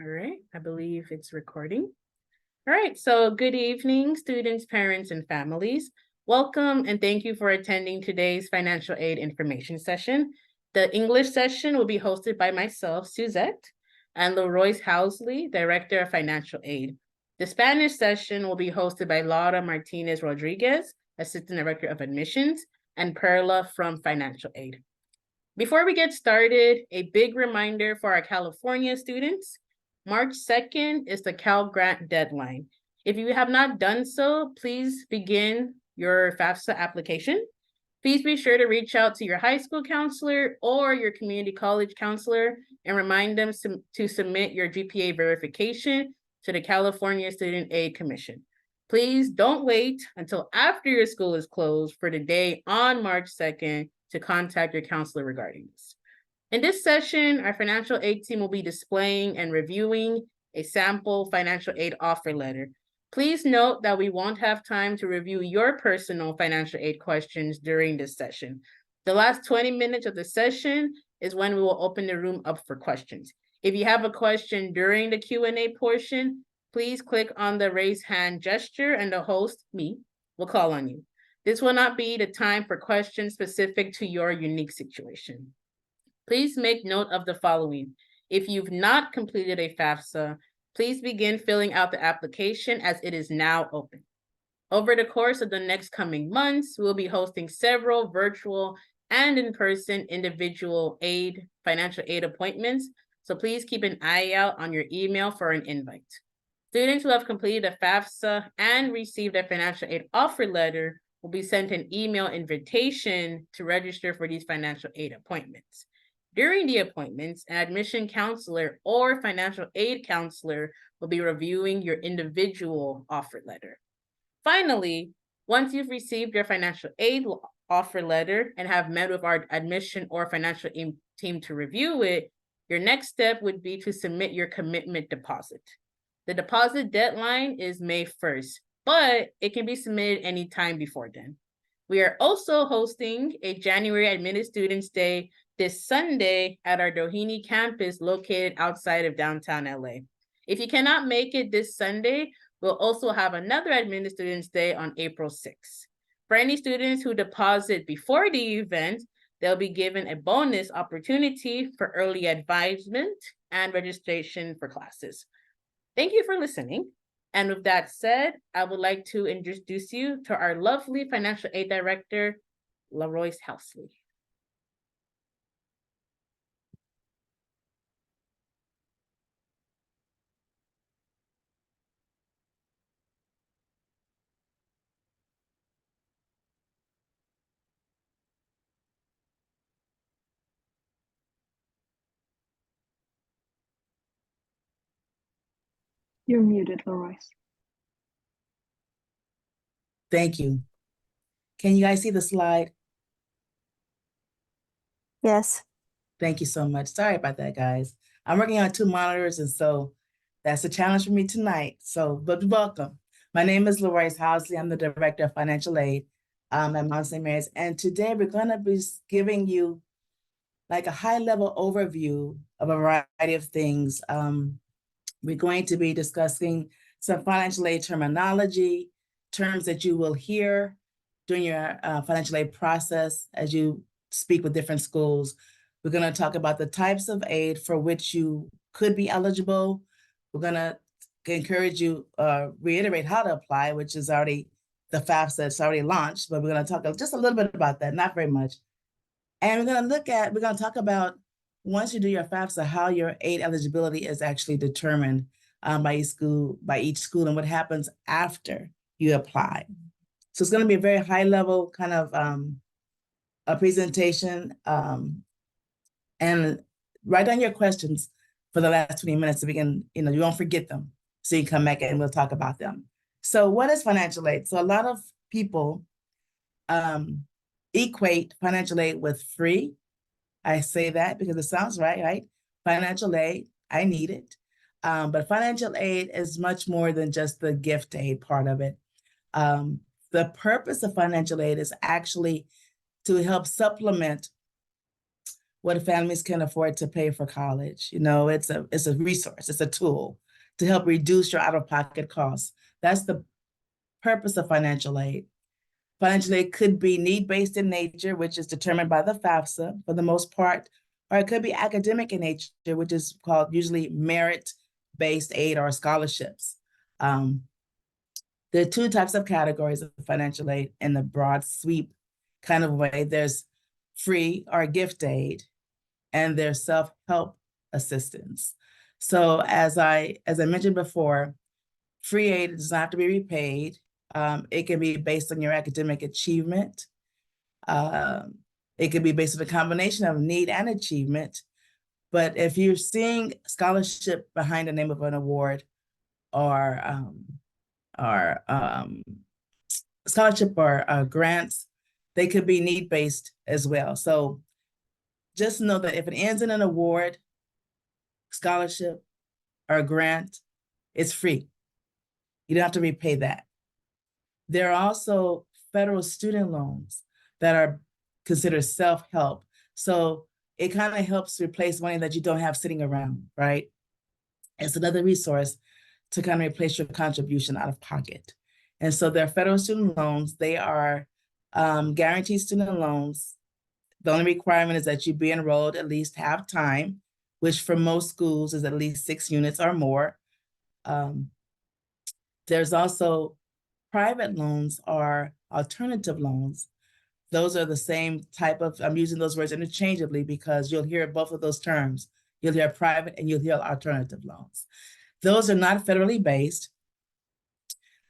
All right, I believe it's recording. All right, so good evening, students, parents, and families. Welcome and thank you for attending today's financial aid information session. The English session will be hosted by myself, Suzette, and Leroyce Housley, Director of Financial Aid. The Spanish session will be hosted by Laura Martinez Rodriguez, Assistant Director of Admissions, and Perla from Financial Aid. Before we get started, a big reminder for our California students. March 2nd is the Cal Grant deadline. If you have not done so, please begin your FAFSA application. Please be sure to reach out to your high school counselor or your community college counselor and remind them to submit your GPA verification to the California Student Aid Commission. Please don't wait until after your school is closed for the day on March 2nd to contact your counselor regarding this. In this session, our financial aid team will be displaying and reviewing a sample financial aid offer letter. Please note that we won't have time to review your personal financial aid questions during this session. The last 20 minutes of the session is when we will open the room up for questions. If you have a question during the Q&A portion, please click on the raise hand gesture and the host, me, will call on you. This will not be the time for questions specific to your unique situation. Please make note of the following. If you've not completed a FAFSA, please begin filling out the application as it is now open. Over the course of the next coming months, we'll be hosting several virtual and in-person individual financial aid appointments, so please keep an eye out on your email for an invite. Students who have completed a FAFSA and received a financial aid offer letter will be sent an email invitation to register for these financial aid appointments. During the appointments, an admission counselor or financial aid counselor will be reviewing your individual offer letter. Finally, once you've received your financial aid offer letter and have met with our admission or financial aid team to review it, your next step would be to submit your commitment deposit. The deposit deadline is May 1st, but it can be submitted anytime before then. We are also hosting a January Admitted Students Day this Sunday at our Doheny campus located outside of downtown LA. If you cannot make it this Sunday, we'll also have another Admitted Students Day on April 6th. For any students who deposit before the event, they'll be given a bonus opportunity for early advisement and registration for classes. Thank you for listening. And with that said, I would like to introduce you to our lovely financial aid director, Leroyce Housley. You're muted, Leroyce. Thank you. Can you guys see the slide? Yes. Thank you so much. Sorry about that, guys. I'm working on 2 monitors, and so that's a challenge for me tonight. But welcome. My name is Leroyce Housley. I'm the Director of Financial Aid at Mount St. Mary's. And today we're going to be giving you like a high-level overview of a variety of things. We're going to be discussing some financial aid terminology, terms that you will hear during your financial aid process as you speak with different schools. We're going to talk about the types of aid for which you could be eligible. We're going to encourage you, reiterate how to apply, which is already the FAFSA that's already launched, but we're going to talk just a little bit about that, not very much. And we're going to talk about, once you do your FAFSA, how your aid eligibility is actually determined by each school and what happens after you apply. So it's going to be a very high level kind of a presentation, and write down your questions for the last 20 minutes so we can, you won't forget them. So you can come back and we'll talk about them. So what is financial aid? So a lot of people equate financial aid with free. I say that because it sounds right? Financial aid, I need it. But financial aid is much more than just the gift aid part of it. The purpose of financial aid is actually to help supplement what families can afford to pay for college. You know, it's a resource, it's a tool to help reduce your out-of-pocket costs. That's the purpose of financial aid. Financial aid could be need-based in nature, which is determined by the FAFSA for the most part, or it could be academic in nature, which is called usually merit-based aid or scholarships. There are two types of categories of financial aid in the broad sweep kind of way. There's free or gift aid, and there's self-help assistance. So as I mentioned before, free aid does not have to be repaid. It can be based on your academic achievement. It could be based on a combination of need and achievement. But if you're seeing scholarship behind the name of an award or scholarship or grants, they could be need-based as well. So just know that if it ends in an award, scholarship, or a grant, it's free. You don't have to repay that. There are also federal student loans that are considered self-help. So it kind of helps replace money that you don't have sitting around, right? It's another resource to kind of replace your contribution out of pocket. And so there are federal student loans. They are guaranteed student loans. The only requirement is that you be enrolled at least half time, which for most schools is at least 6 units or more. There's also private loans or alternative loans. Those are the same type of, I'm using those words interchangeably because you'll hear both of those terms. You'll hear private and you'll hear alternative loans. Those are not federally based.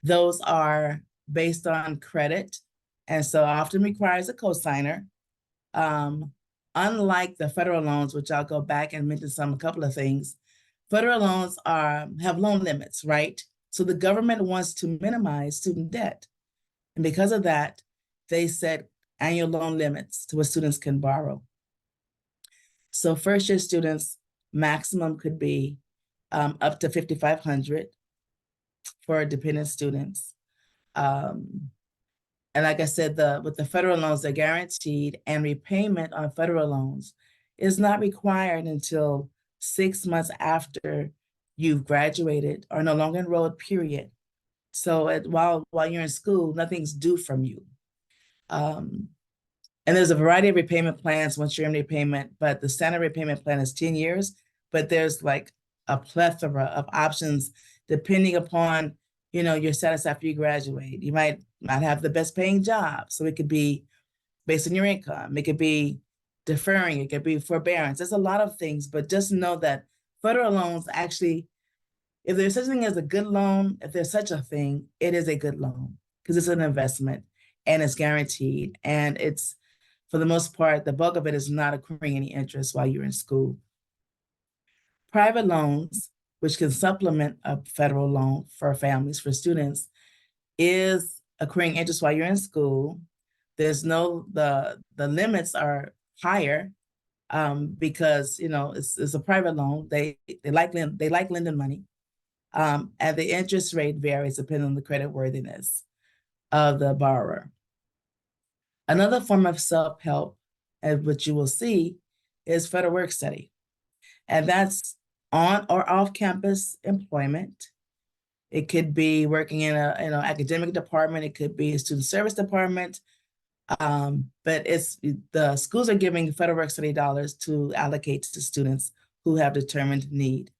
Those are based on credit, and so often requires a cosigner. Unlike the federal loans, which I'll go back and mention a couple of things, federal loans have loan limits, right? So the government wants to minimize student debt. And because of that, they set annual loan limits to what students can borrow. So first-year students, maximum could be up to $5,500 for dependent students. And like I said, with the federal loans, they're guaranteed, and repayment on federal loans is not required until 6 months after you've graduated or no longer enrolled, period. So while you're in school, nothing's due from you. And there's a variety of repayment plans once you're in repayment, but the standard repayment plan is 10 years, but there's like a plethora of options depending upon, you know, your status after you graduate. You might not have the best paying job, so it could be based on your income. It could be deferring, it could be forbearance. There's a lot of things, but just know that federal loans actually, if there's such a thing as a good loan, if there's such a thing, it is a good loan because it's an investment and it's guaranteed. And it's, for the most part, the bulk of it is not accruing any interest while you're in school. Private loans, which can supplement a federal loan for families, for students, is accruing interest while you're in school. There's no, the limits are higher because, you know, it's a private loan. They like lending money. And the interest rate varies depending on the credit worthiness of the borrower. Another form of self-help, which you will see, is federal work study. And that's on or off-campus employment. It could be working in a academic department. It could be a student service department. But the schools are giving federal work study dollars to allocate to students who have determined need.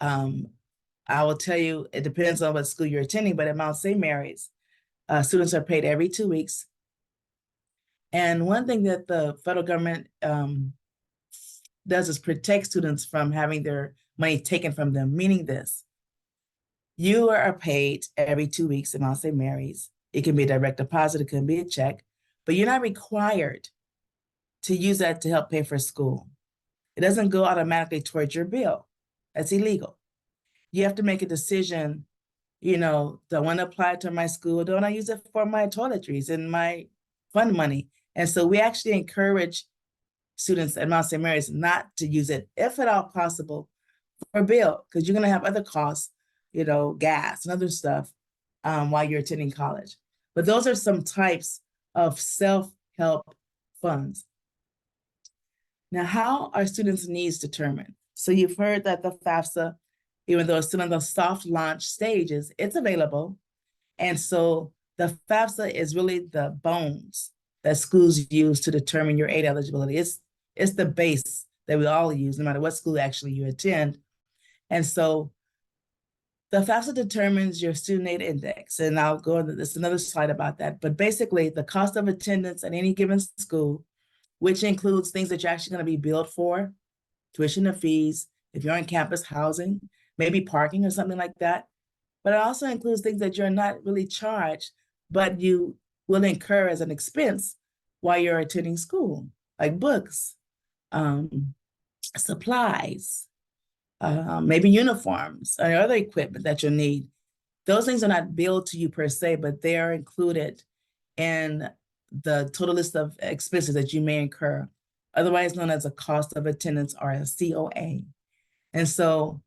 I will tell you, it depends on what school you're attending, but at Mount St. Mary's, students are paid every 2 weeks. And one thing that the federal government does is protect students from having their money taken from them, meaning this: you are paid every 2 weeks at Mount St. Mary's. It can be a direct deposit, it can be a check, but you're not required to use that to help pay for school. It doesn't go automatically towards your bill. That's illegal. You have to make a decision, you know, do I want to apply it to my school? Don't I use it for my toiletries and my fund money? And so we actually encourage students at Mount St. Mary's not to use it, if at all possible, for a bill, because you're going to have other costs, you know, gas and other stuff while you're attending college. But those are some types of self-help funds. Now, how are students' needs determined? So you've heard that the FAFSA, even though it's still in the soft launch stages, it's available. And so the FAFSA is really the bones that schools use to determine your aid eligibility. It's the base that we all use, no matter what school actually you attend. And so the FAFSA determines your student aid index, and I'll go into this another slide about that. But basically, the cost of attendance at any given school, which includes things that you're actually going to be billed for, tuition and fees, if you're on campus housing, maybe parking or something like that. But it also includes things that you're not really charged, but you will incur as an expense while you're attending school, like books, supplies, maybe uniforms or other equipment that you'll need. Those things are not billed to you per se, but they are included in the total list of expenses that you may incur, otherwise known as a cost of attendance or a COA. And so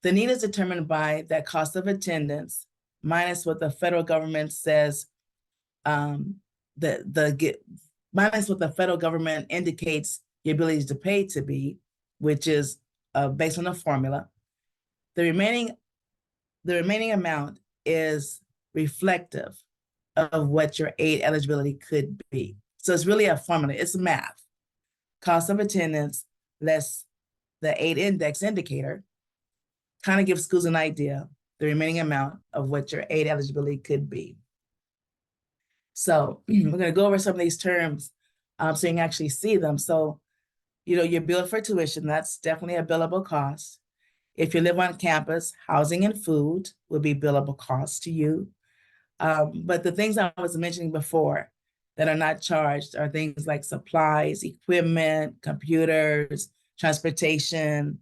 the need is determined by that cost of attendance minus what the federal government says, minus what the federal government indicates your ability to pay to be, which is based on a formula. The remaining amount is reflective of what your aid eligibility could be. So it's really a formula, it's math. Cost of attendance less the aid index indicator kind of gives schools an idea, the remaining amount of what your aid eligibility could be. So we're gonna go over some of these terms so you can actually see them. So, you're billed for tuition, that's definitely a billable cost. If you live on campus, housing and food will be billable costs to you. But the things I was mentioning before that are not charged are things like supplies, equipment, computers, transportation.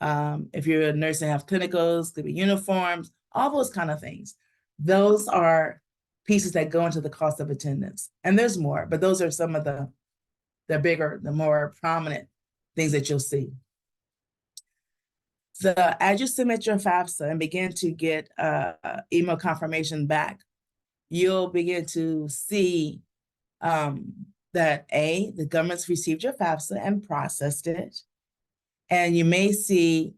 If you're a nurse and have clinicals, could be uniforms, all those kind of things. Those are pieces that go into the cost of attendance. And there's more, but those are some of the bigger, the more prominent things that you'll see. So as you submit your FAFSA and begin to get email confirmation back, you'll begin to see that the government's received your FAFSA and processed it. And you may see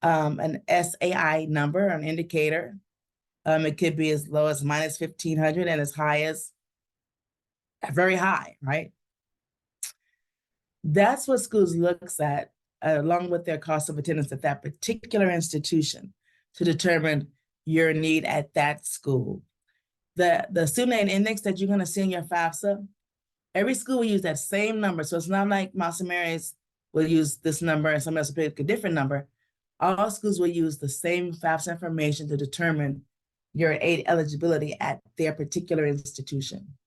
an SAI number, an indicator. It could be as low as minus 1,500 and as high as very high, right? That's what schools looks at along with their cost of attendance at that particular institution to determine your need at that school. The student aid index that you're going to see in your FAFSA, every school will use that same number. So it's not like Mount St. Mary's will use this number and somebody else will pick a different number. All schools will use the same FAFSA information to determine your aid eligibility at their particular institution.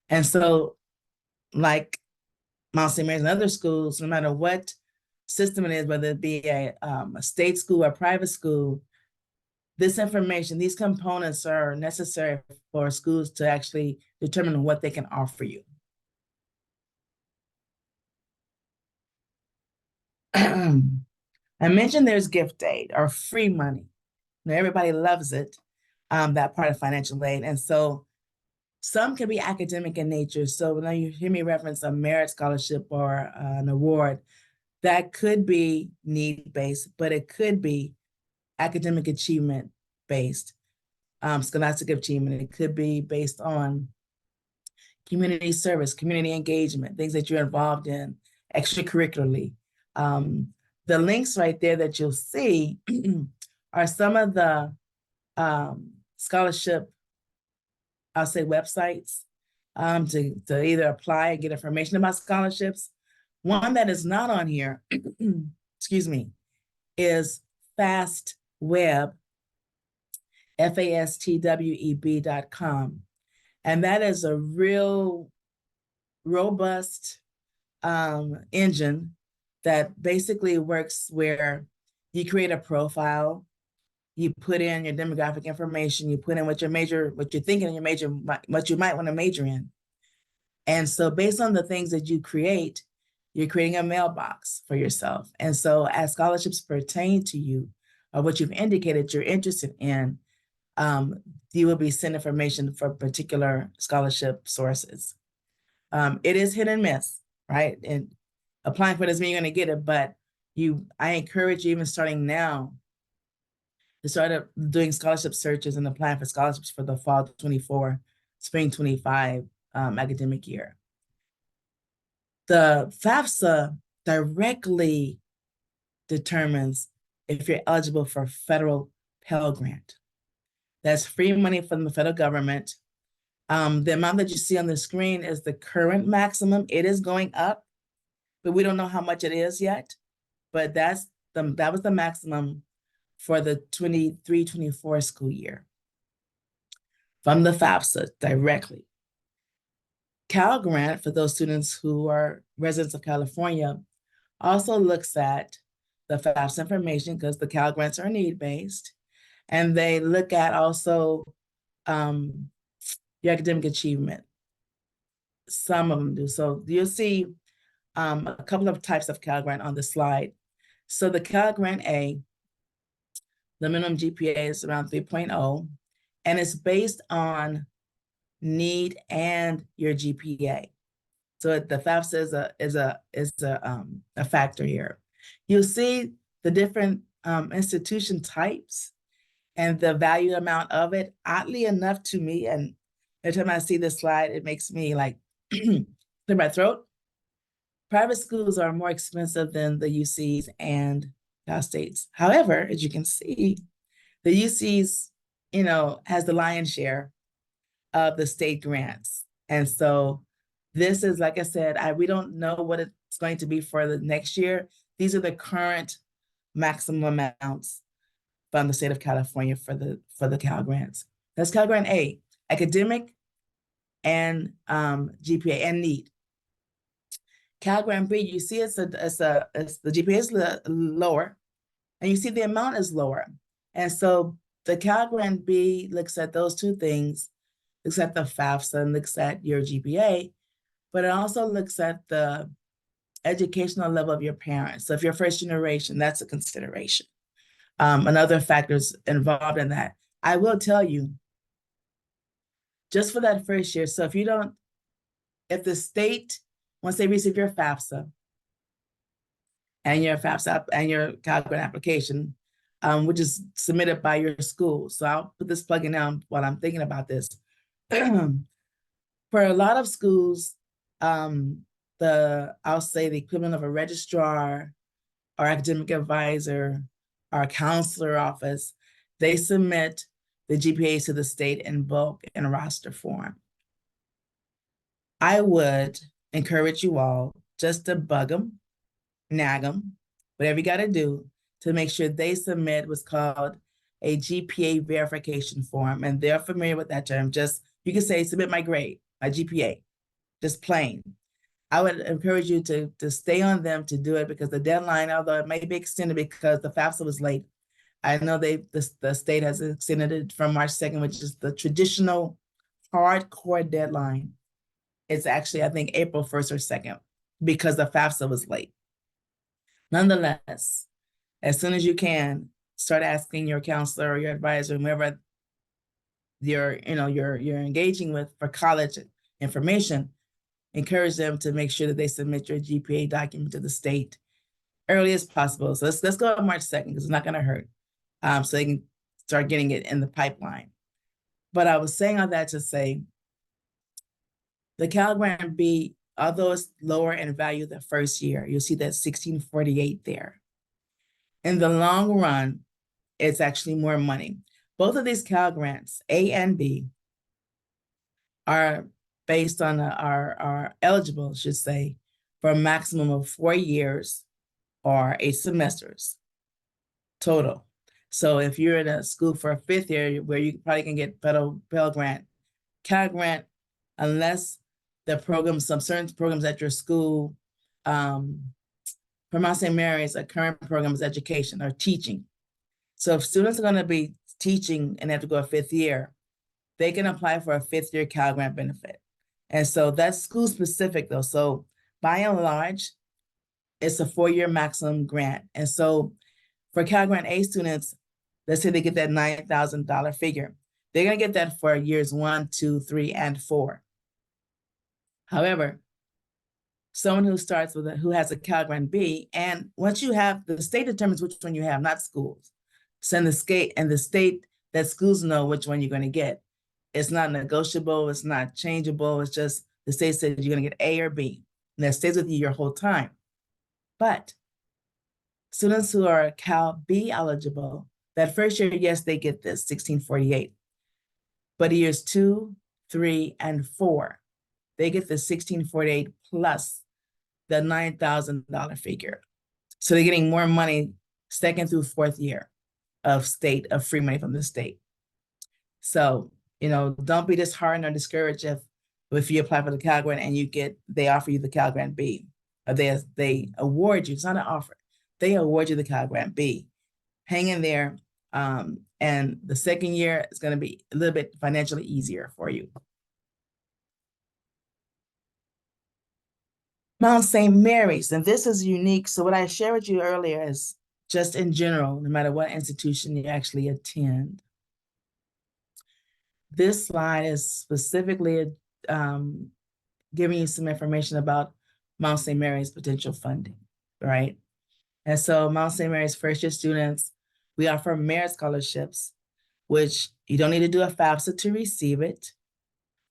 And so, like Mount St. Mary's and other schools, no matter what system it is, whether it be a state school or a private school, this information, these components are necessary for schools to actually determine what they can offer you. I mentioned there's gift aid or free money. Now, everybody loves it, that part of financial aid. And so some can be academic in nature. So when you hear me reference a merit scholarship or an award, that could be need-based, but it could be academic achievement-based, scholastic achievement. It could be based on community service, community engagement, things that you're involved in extracurricularly. The links right there that you'll see are some of the scholarship, I'll say, websites to either apply and get information about scholarships. One that is not on here, excuse me, is FastWeb, FASTWEB.com. And that is a real robust engine that basically works where you create a profile, you put in your demographic information, you put in what you're thinking in your major, what you might want to major in. And so based on the things that you create, you're creating a mailbox for yourself. And so as scholarships pertain to you, or what you've indicated you're interested in, you will be sent information for particular scholarship sources. It is hit and miss. right? And applying for this means you're going to get it, but I encourage you, even starting now, to start doing scholarship searches and applying for scholarships for the fall 24, spring 25 academic year. The FAFSA directly determines if you're eligible for federal Pell Grant. That's free money from the federal government. The amount that you see on the screen is the current maximum. It is going up, but we don't know how much it is yet. But that was the maximum for the 23-24 school year from the FAFSA directly. Cal Grant, for those students who are residents of California, also looks at the FAFSA information because the Cal Grants are need-based, and they look at also your academic achievement. Some of them do. So you'll see a couple of types of Cal Grant on the slide. So the Cal Grant A, the minimum GPA is around 3.0, and it's based on need and your GPA. So the FAFSA is a factor here. You'll see the different institution types and the value amount of it. Oddly enough to me, and every time I see this slide, it makes me like clear my throat. Private schools are more expensive than the UCs and Cal States. However, as you can see, the UCs, has the lion's share of the state grants. And so this is, like I said, we don't know what it's going to be for the next year. These are the current maximum amounts from the state of California for the Cal Grants. That's Cal Grant A, academic and GPA and need. Cal Grant B, you see the GPA is lower, and you see the amount is lower. And so the Cal Grant B looks at those two things, looks at the FAFSA and looks at your GPA, but it also looks at the educational level of your parents. So if you're first generation, that's a consideration. And other factors involved in that. I will tell you, just for that first year, so if the state, once they receive your FAFSA and your FAFSA and your Cal Grant application, which is submitted by your school. So I'll put this plug in now while I'm thinking about this. For a lot of schools, I'll say the equivalent of a registrar or academic advisor or counselor office, they submit the GPAs to the state in bulk and roster form. I would encourage you all just to bug them, nag them, whatever you got to do to make sure they submit what's called a GPA verification form. And they're familiar with that term. Just, you can say, submit my grade, my GPA, just plain. I would encourage you to stay on them to do it because the deadline, although it may be extended because the FAFSA was late, I know the state has extended it from March 2nd, which is the traditional hardcore deadline. It's actually, I think, April 1st or 2nd because the FAFSA was late. Nonetheless, as soon as you can, start asking your counselor or your advisor, whoever you're engaging with for college information, encourage them to make sure that they submit your GPA document to the state early as possible. So let's go on March 2nd because it's not going to hurt. So they can start getting it in the pipeline. But I was saying all that to say, the Cal Grant B, although it's lower in value the first year, you'll see that 1648 there. In the long run, it's actually more money. Both of these Cal Grants, A and B, are based on are eligible, should say, for a maximum of 4 years or 8 semesters total. So if you're in a school for a 5th year where you probably can get Pell Grant, Cal Grant, unless the program, some certain programs at your school, for Mount St. Mary's, a current program is education or teaching. So if students are going to be teaching and have to go a 5th year, they can apply for a 5th year Cal Grant benefit. And so that's school specific though. So by and large, it's a 4-year maximum grant. And so for Cal Grant A students, let's say they get that $9,000 figure. They're going to get that for years 1, 2, 3, and 4. However, someone who starts with who has a Cal Grant B, and once you have, the state determines which one you have, not schools. So the state that schools know which one you're going to get. It's not negotiable. It's not changeable. It's just the state said you're going to get A or B, and that stays with you your whole time. But students who are Cal B eligible, that first year, yes, they get this 1648. But years 2, 3, and 4, they get the 1648 plus the $9,000 figure. So they're getting more money second through fourth year of free money from the state. So, don't be disheartened or discouraged if you apply for the Cal Grant and they offer you the Cal Grant B, or they award you. It's not an offer. They award you the Cal Grant B. Hang in there. And the second year is going to be a little bit financially easier for you. Mount St. Mary's, and this is unique. So what I shared with you earlier is just in general, no matter what institution you actually attend. This slide is specifically giving you some information about Mount St. Mary's potential funding, right? And so Mount St. Mary's first-year students, we offer merit scholarships, which you don't need to do a FAFSA to receive it.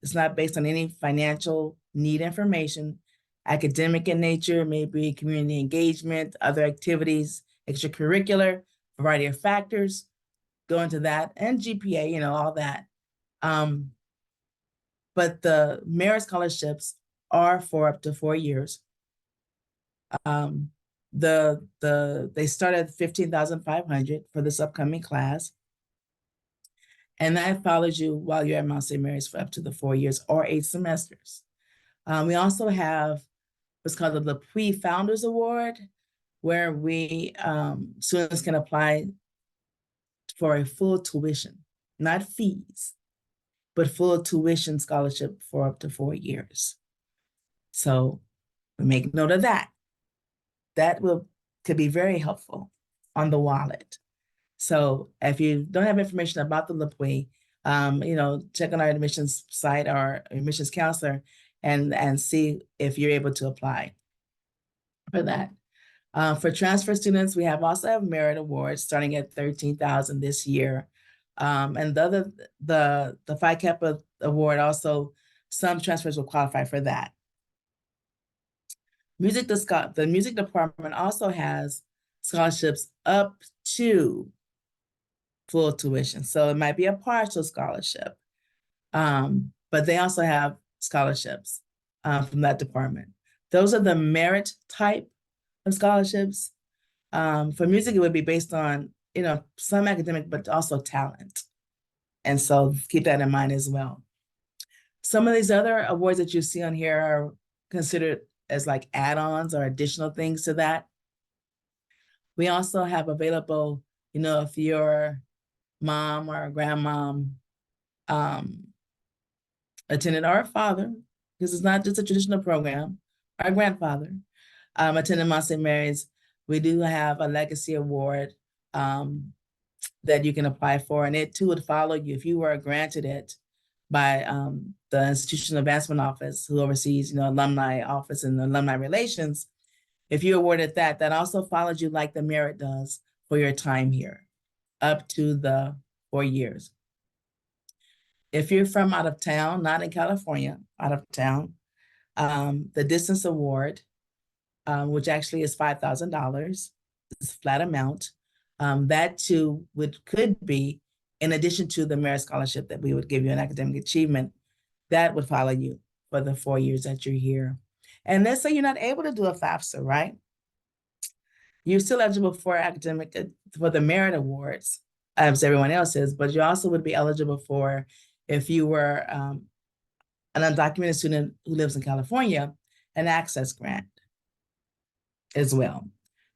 It's not based on any financial need information, academic in nature, maybe community engagement, other activities, extracurricular, variety of factors, go into that, and GPA, all that. But the merit scholarships are for up to 4 years. They start at $15,500 for this upcoming class. And that follows you while you're at Mount St. Mary's for up to the 4 years or 8 semesters. We also have what's called the LePuy Founders Award, where students can apply for a full tuition, not fees, but full tuition scholarship for up to 4 years. So we make note of that. That could be very helpful on the wallet. So if you don't have information about the LePuy, check on our admissions site or admissions counselor and see if you're able to apply for that. For transfer students, we also have merit awards starting at $13,000 this year. And the Phi Kappa award also, some transfers will qualify for that. The music department also has scholarships up to full tuition. So it might be a partial scholarship, but they also have scholarships from that department. Those are the merit type of scholarships. For music, it would be based on, some academic, but also talent. And so keep that in mind as well. Some of these other awards that you see on here are considered as like add-ons or additional things to that. We also have available, if your mom or grandmom attended, or a father, because it's not just a traditional program, our grandfather attended Mount St. Mary's, we do have a legacy award that you can apply for, and it too would follow you if you were granted it by the Institutional Advancement Office, who oversees, alumni office and alumni relations. If you're awarded that also follows you like the merit does for your time here, up to the 4 years. If you're from out of town, not in California, out of town, the Distance Award, which actually is $5,000, is a flat amount. That too could be, in addition to the merit scholarship that we would give you in academic achievement, that would follow you for the 4 years that you're here. And let's say you're not able to do a FAFSA, right? You're still eligible for for the merit awards, as everyone else is, but you also would be eligible for, if you were an undocumented student who lives in California, an access grant as well.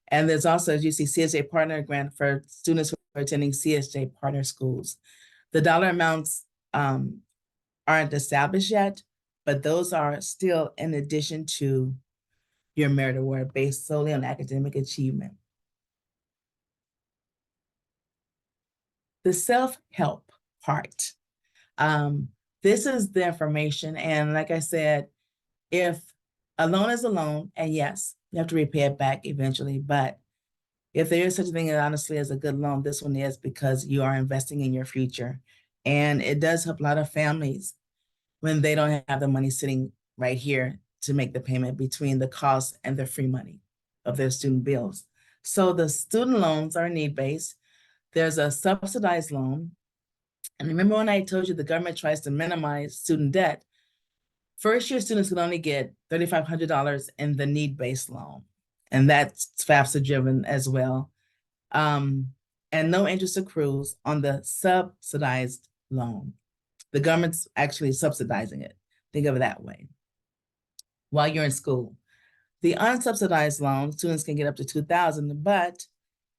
And there's also, as you see, CSJ Partner Grant for students who are attending CSJ Partner schools. The dollar amounts aren't established yet, but those are still in addition to your merit award based solely on academic achievement. The self-help part. This is the information. And like I said, if A loan is a loan, and yes, you have to repay it back eventually, but if there is such a thing, honestly, as a good loan, this one is, because you are investing in your future. And it does help a lot of families when they don't have the money sitting right here to make the payment between the cost and the free money of their student bills. So the student loans are need-based. There's a subsidized loan. And remember when I told you the government tries to minimize student debt? First-year students can only get $3,500 in the need-based loan. And that's FAFSA driven as well. And no interest accrues on the subsidized loan. The government's actually subsidizing it. Think of it that way. While you're in school. The unsubsidized loan, students can get up to $2,000, but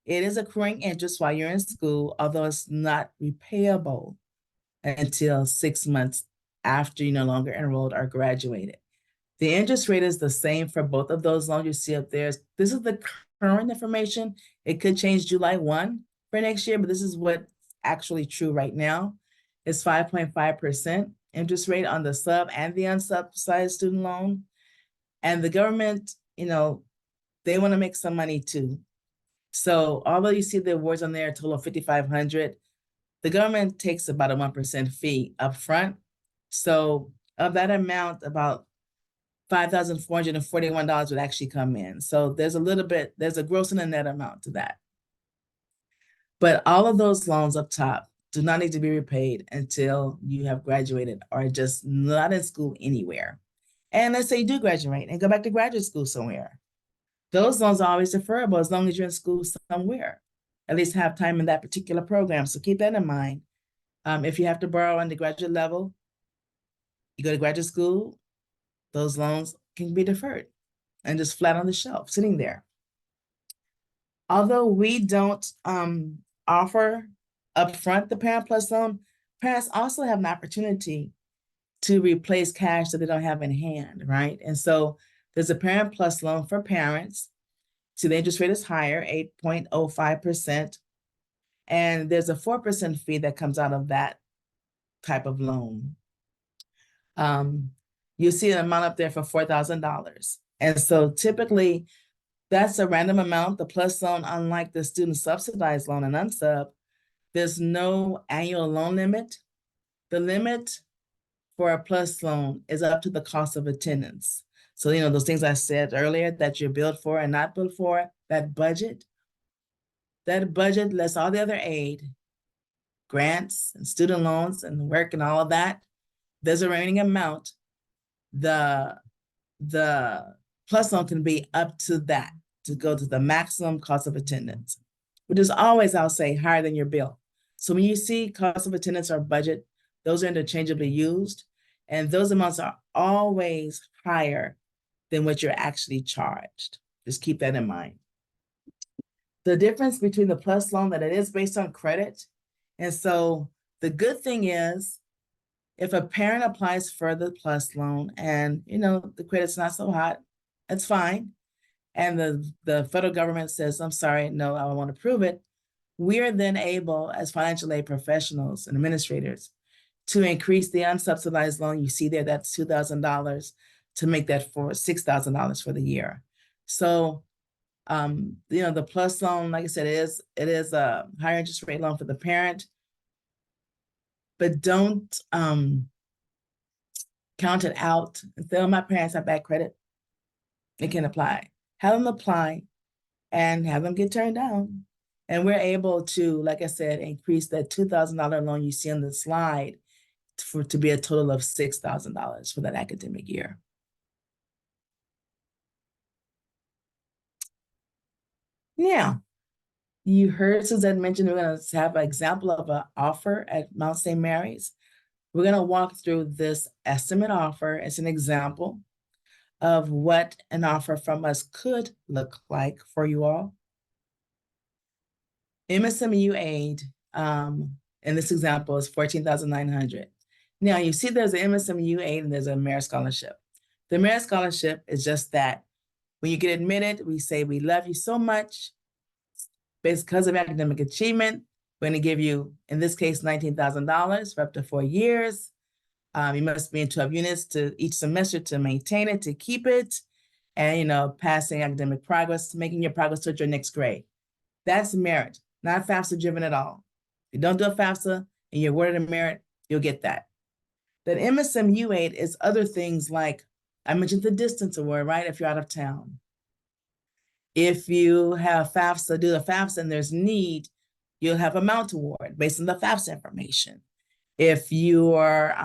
it is accruing interest while you're in school, although it's not repayable until 6 months after you're no longer enrolled or graduated. The interest rate is the same for both of those loans you see up there. This is the current information. It could change July 1 for next year, but this is what's actually true right now. It's 5.5% interest rate on the sub and the unsubsidized student loan. And the government, they want to make some money too. So although you see the awards on there, a total of $5,500, the government takes about a 1% fee up front. So of that amount, about $5,441 would actually come in. So there's a gross and a net amount to that. But all of those loans up top do not need to be repaid until you have graduated or just not in school anywhere. And let's say you do graduate and go back to graduate school somewhere. Those loans are always deferrable as long as you're in school somewhere, at least have time in that particular program. So keep that in mind. If you have to borrow on the graduate level, you go to graduate school, those loans can be deferred and just flat on the shelf, sitting there. Although we don't offer upfront the Parent Plus loan, parents also have an opportunity to replace cash that they don't have in hand, right? And so there's a Parent Plus loan for parents. So the interest rate is higher, 8.05%. And there's a 4% fee that comes out of that type of loan. You see an amount up there for $4,000. And so typically that's a random amount. The Plus loan, unlike the student subsidized loan and unsub, there's no annual loan limit. The limit for a Plus loan is up to the cost of attendance. So, those things I said earlier that you're billed for and not billed for, that budget lets all the other aid, grants and student loans and work and all of that, there's a remaining amount. The Plus loan can be up to that, to go to the maximum cost of attendance, which is always, I'll say, higher than your bill. So when you see cost of attendance or budget, those are interchangeably used, and those amounts are always higher than what you're actually charged. Just keep that in mind. The difference between the Plus loan, that it is based on credit. And so the good thing is, if a parent applies for the Plus loan and, the credit's not so hot, that's fine. And the federal government says, I'm sorry, no, I don't want to prove it. We are then able, as financial aid professionals and administrators, to increase the unsubsidized loan. You see there, that's $2,000, to make that for $6,000 for the year. So, the Plus loan, like I said, it is a higher interest rate loan for the parent, but don't count it out and say, oh, my parents have bad credit. They can apply. Have them apply and have them get turned down. And we're able to, like I said, increase that $2,000 loan you see on the slide to be a total of $6,000 for that academic year. Now, you heard Suzette mention we're going to have an example of an offer at Mount St. Mary's. We're going to walk through this estimate offer as an example of what an offer from us could look like for you all. MSMU aid in this example is $14,900. Now you see there's an MSMU aid and there's a merit scholarship. The merit scholarship is just that when you get admitted, we say we love you so much because of academic achievement. We're going to give you, in this case, $19,000 for up to 4 years. You must be in 12 units to each semester to maintain it, to keep it. and, passing academic progress, making your progress towards your next grade. That's merit, not FAFSA driven at all. If you don't do a FAFSA and you're awarded a merit, you'll get that. Then MSMU aid is other things like, I mentioned the distance award, right? If you're out of town. If you have FAFSA, do the FAFSA and there's need, you'll have a Mount Award based on the FAFSA information. If your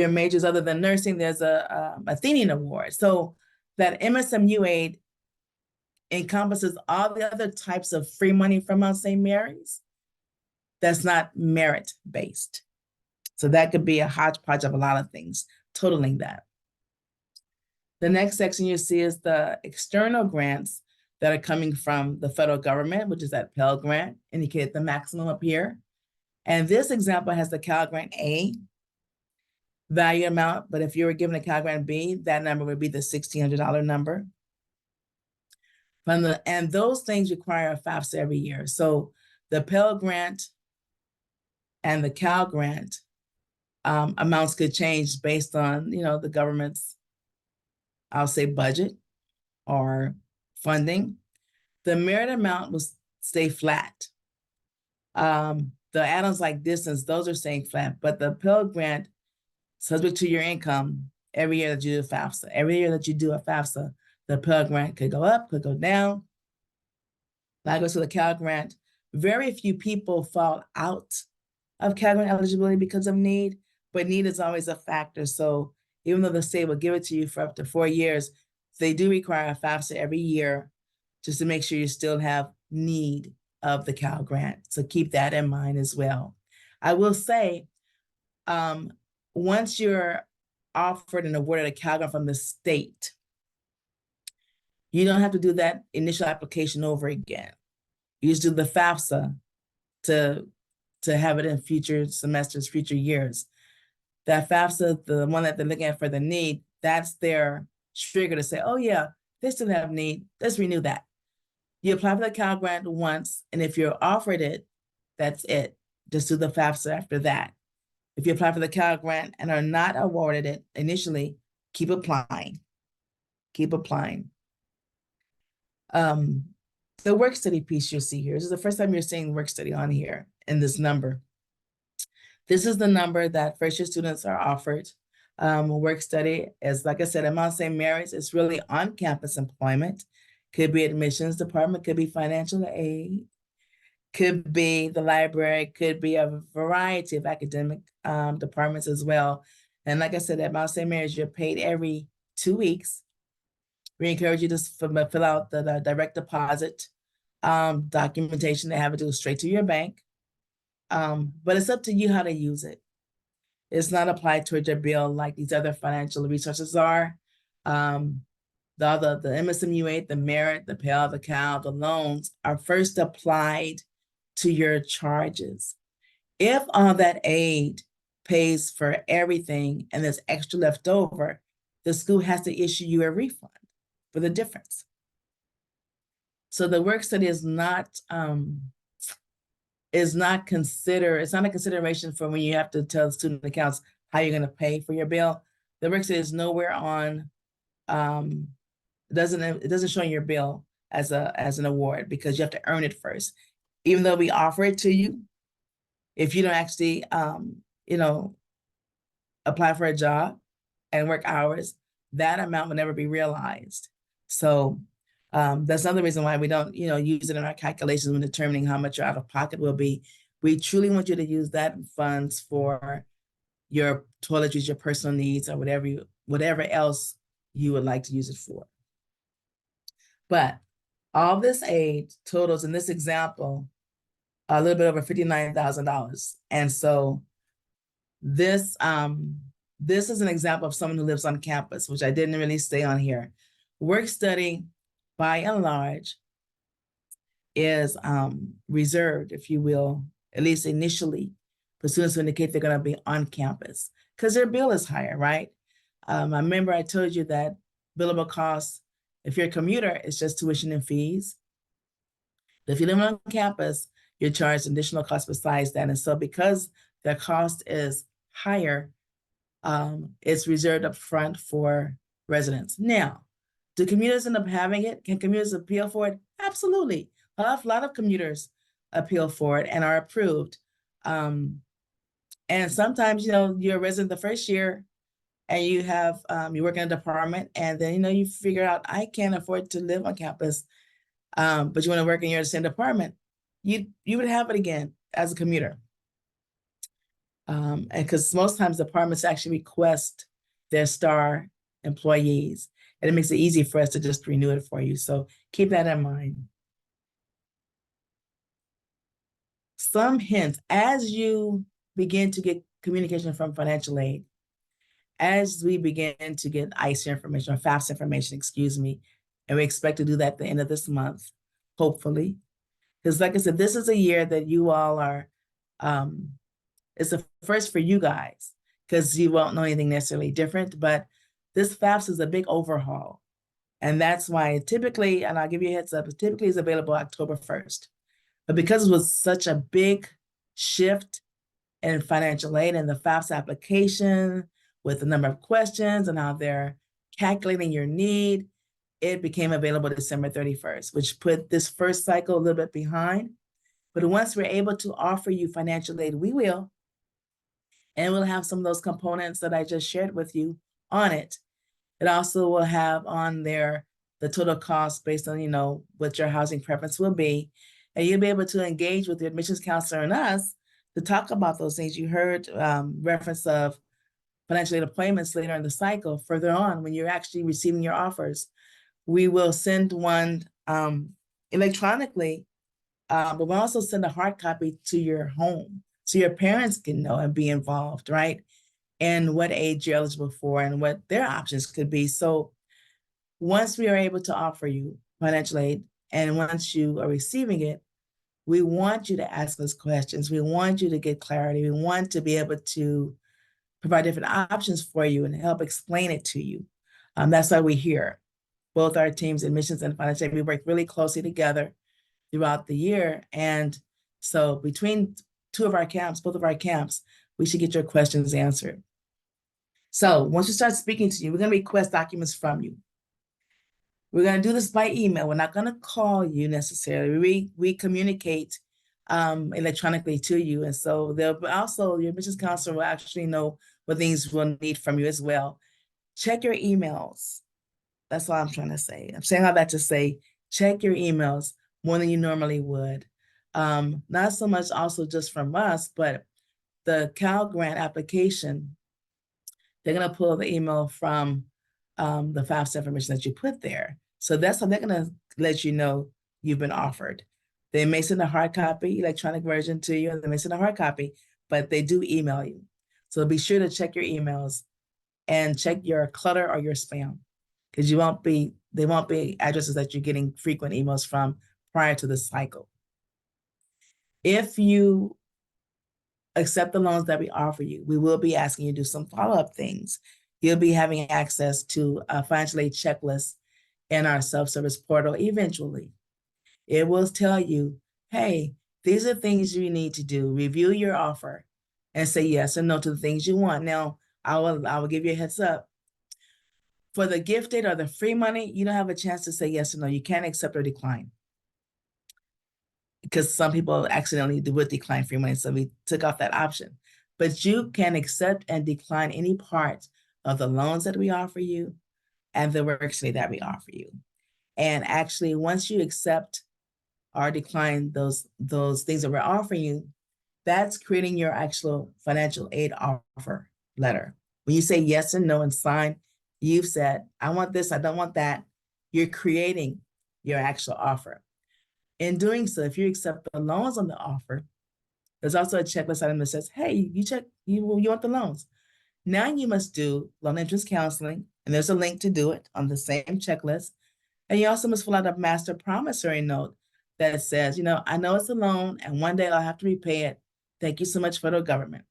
major is other than nursing, there's a Athenian Award. So that MSMU aid encompasses all the other types of free money from Mount St. Mary's that's not merit-based. So that could be a hodgepodge of a lot of things, totaling that. The next section you see is the external grants that are coming from the federal government, which is that Pell Grant, indicated the maximum up here. And this example has the Cal Grant A value amount, but if you were given a Cal Grant B, that number would be the $1,600 number. And those things require a FAFSA every year. So the Pell Grant and the Cal Grant amounts could change based on, the government's, I'll say, budget or funding. The merit amount will stay flat. The add-ons like distance, those are staying flat, but the Pell Grant, subject to your income, every year that you do a FAFSA, every year that you do a FAFSA, the Pell Grant could go up, could go down. That goes to the Cal Grant. Very few people fall out of Cal Grant eligibility because of need, but need is always a factor. So even though the state will give it to you for up to 4 years, they do require a FAFSA every year just to make sure you still have need of the Cal Grant. So keep that in mind as well. I will say, once you're offered and awarded a Cal Grant from the state, you don't have to do that initial application over again. You just do the FAFSA to have it in future semesters, future years. That FAFSA, the one that they're looking at for the need, that's their trigger to say, oh yeah, they still have need, let's renew that. You apply for the Cal Grant once, and if you're offered it, that's it. Just do the FAFSA after that. If you apply for the Cal Grant and are not awarded it initially, keep applying. Keep applying. The work study piece you'll see here. This is the first time you're seeing work study on here in this number. This is the number that first-year students are offered. Work study is, like I said, at Mount St. Mary's, it's really on-campus employment. Could be admissions department, could be financial aid, could be the library, could be a variety of academic departments as well. And like I said, at Mount St. Mary's, you're paid every 2 weeks. We encourage you to fill out the direct deposit documentation. They have it do straight to your bank. But it's up to you how to use it. It's not applied towards your bill like these other financial resources are. The MSMU aid, the merit, the Pell, the Cal, the loans are first applied to your charges. If all that aid pays for everything and there's extra left over, the school has to issue you a refund for the difference. So the work study is not a consideration for when you have to tell the student accounts how you're going to pay for your bill. The work study is nowhere on, it doesn't show in your bill as an award because you have to earn it first. Even though we offer it to you, if you don't actually, apply for a job and work hours, that amount will never be realized. So that's another reason why we don't, use it in our calculations when determining how much your out-of-pocket will be. We truly want you to use that funds for your toiletries, your personal needs, or whatever else you would like to use it for. But all this aid totals in this example a little bit over $59,000. And so this is an example of someone who lives on campus, which I didn't really say on here. Work study, by and large, is reserved, if you will, at least initially, for students who indicate they're going to be on campus because their bill is higher, right? I remember I told you that billable costs, if you're a commuter, it's just tuition and fees. But if you live on campus, you're charged additional costs besides that. And so because the cost is higher, it's reserved up front for residents. Now, do commuters end up having it? Can commuters appeal for it? Absolutely. A lot of commuters appeal for it and are approved. And sometimes, you're a resident the first year and you have, you work in a department and then, you figure out, I can't afford to live on campus, but you want to work in your same department, you would have it again as a commuter. And because most times departments actually request their star employees, and it makes it easy for us to just renew it for you. So keep that in mind. Some hints as you begin to get communication from financial aid, as we begin to get ICE information or FAFSA information, excuse me, and we expect to do that at the end of this month, hopefully. Because like I said, this is a year that you all are, it's the first for you guys because you won't know anything necessarily different, but this FAFSA is a big overhaul. And that's why typically, and I'll give you a heads up, it typically is available October 1st. But because it was such a big shift in financial aid and the FAFSA application with the number of questions and how they're calculating your need, it became available December 31st, which put this first cycle a little bit behind. But once we're able to offer you financial aid, we will. And we'll have some of those components that I just shared with you on it. It also will have on there the total cost based on, what your housing preference will be. And you'll be able to engage with your admissions counselor and us to talk about those things. You heard reference of financial aid appointments later in the cycle, further on when you're actually receiving your offers. We will send one electronically, but we'll also send a hard copy to your home so your parents can know and be involved, right? And what age you're eligible for and what their options could be. So once we are able to offer you financial aid and once you are receiving it, we want you to ask us questions. We want you to get clarity. We want to be able to provide different options for you and help explain it to you. That's why we're here. Both our teams, admissions and financial aid, we work really closely together throughout the year. And so between both of our camps, we should get your questions answered. So once we start speaking to you, we're going to request documents from you. We're going to do this by email. We're not going to call you necessarily. We communicate electronically to you. And so there'll also, your admissions counselor will actually know what things we'll need from you as well. Check your emails. That's all I'm trying to say. I'm saying all that to say, check your emails more than you normally would. Not so much also just from us, but the Cal Grant application, they're going to pull the email from the FAFSA information that you put there. So that's how they're going to let you know you've been offered. They may send a hard copy, electronic version to you, and they may send a hard copy, but they do email you. So be sure to check your emails and check your clutter or your spam, because they won't be addresses that you're getting frequent emails from prior to the cycle. If you accept the loans that we offer you, we will be asking you to do some follow-up things. You'll be having access to a financial aid checklist in our self-service portal eventually. It will tell you, hey, these are things you need to do. Review your offer and say yes or no to the things you want. Now, I will give you a heads up. For the gifted or the free money, you don't have a chance to say yes or no. You can't accept or decline, because some people accidentally would decline free money, so we took off that option. But you can accept and decline any part of the loans that we offer you and the worksheet that we offer you. And actually, once you accept or decline those things that we're offering you, that's creating your actual financial aid offer letter. When you say yes and no and sign, you've said, I want this, I don't want that. You're creating your actual offer. In doing so, if you accept the loans on the offer, there's also a checklist item that says, hey, you want the loans. Now you must do loan interest counseling, and there's a link to do it on the same checklist. And you also must fill out a master promissory note that says, I know it's a loan and one day I'll have to repay it. Thank you so much, federal government.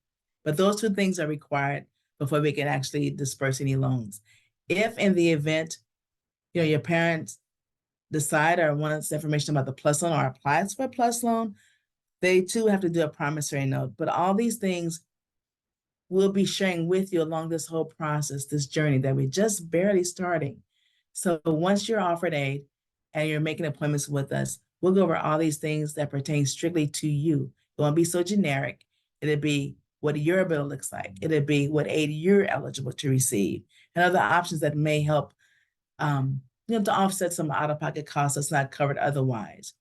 But those two things are required before we can actually disperse any loans. If in the event, your parents decide or want information about the PLUS loan or applies for a PLUS loan, they too have to do a promissory note. But all these things we'll be sharing with you along this whole process, this journey that we're just barely starting. So once you're offered aid and you're making appointments with us, we'll go over all these things that pertain strictly to you. It won't be so generic. It'll be what your bill looks like. It'll be what aid you're eligible to receive and other options that may help to offset some out-of-pocket costs that's not covered otherwise.